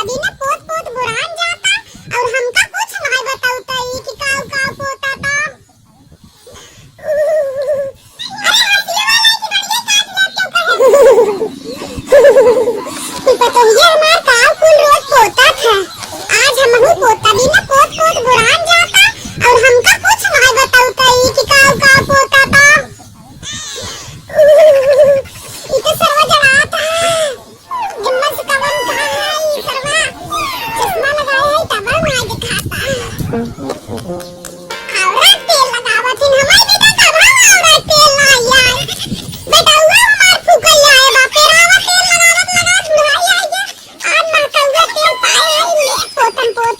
दी ना पोत पोत बुढ़ान जाता और हमका कुछ नहीं बताऊता ई कि काव काव पोता था। अरे हंसी वाला की बढ़िया काट ले क्यों कहे तो ये हमार काव कुल रोज पोता था। आज हमहू पोता दी ना पोत पोत बुढ़ान जाता और हमका कुछ नहीं बताऊता ई कि काव काव पोता था। इते सर्व जड़ाता गिम्मत कवन कहा है ई सर्वा चश्मा लगाया है तब मैं दिखाता औरत तेल लगावत इन हमार बेटा कब औरत तेल ना यार बेटा हुआ हमार फुकल लाए बापे रावा तेल लगावत लगा बुढ़ाई आ गया आज ना कौवा तेल पाए है ले पोतन पोत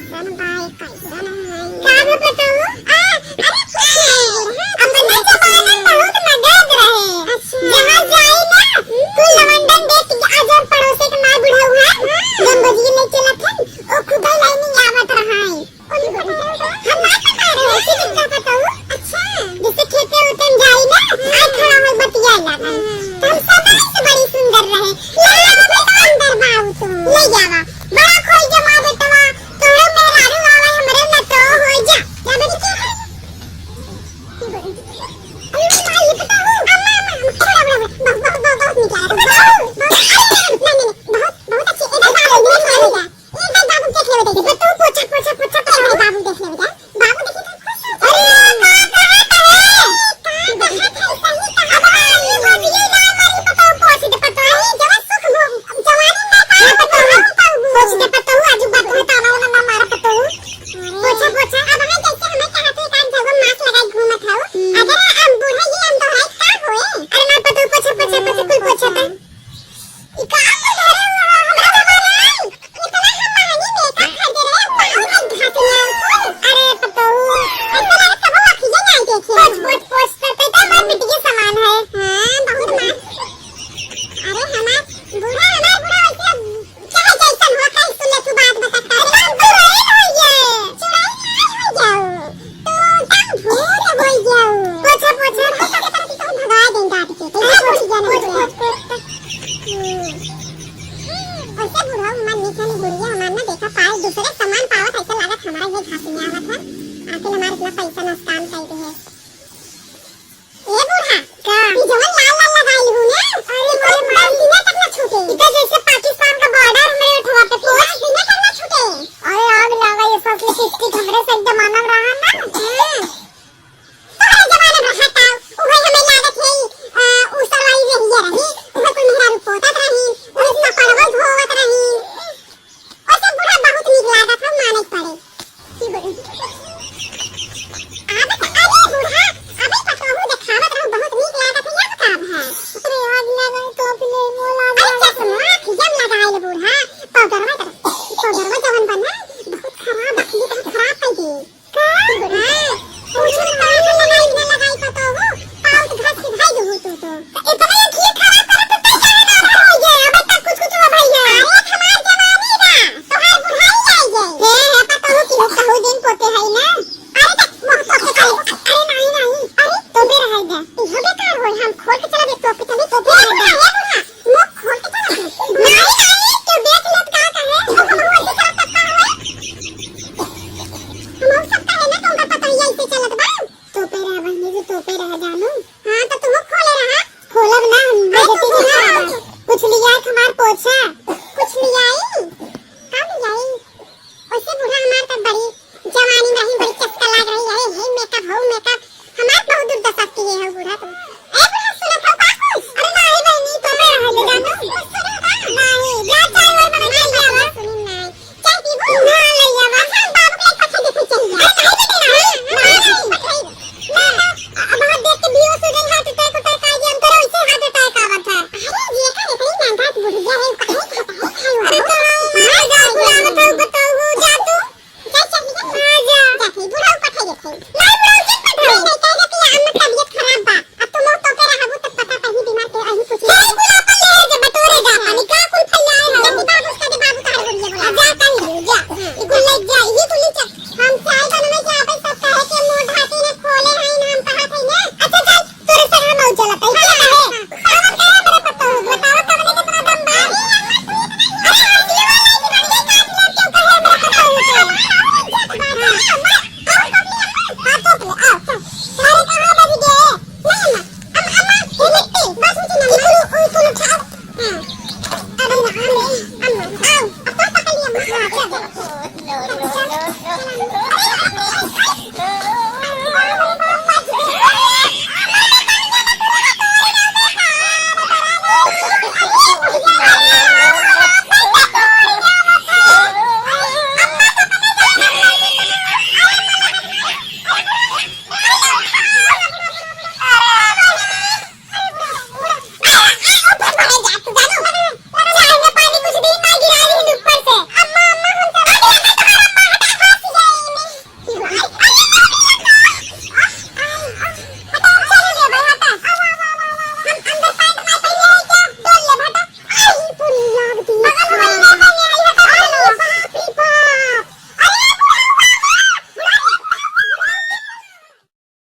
कैसन भाई कैसन है क्या मैं बताऊं अरे अपना जमाना बहुत मगज रहे जहां जाई ना तू लवंडन देख अजब पड़ोसे के मार बुढ़ाऊ है जब बजी ले चला था ओ खुदा लाइन आवत रहा है हम ना पता रहे कि क्या बताऊं अच्छा जैसे खेते होते जाई ना आज खड़ा हो बतिया लगा तुम सदा से बड़ी सुंदर रहे अंदर बाबू तुम ले जावा बड़ा खोल जमा बेटवा तोरे में रारू आवा हमरे न तो हो जा क्या बड़ी क्या है अरे भाई पता हो अम्मा थोड़ा बहुत निकला नहीं बहुत अच्छी इधर बाबू देख ले जा इधर बाबू देख ले बेटा तू पोछा पोछा पोछा कर बाबू देख ले बेटा बाबू देख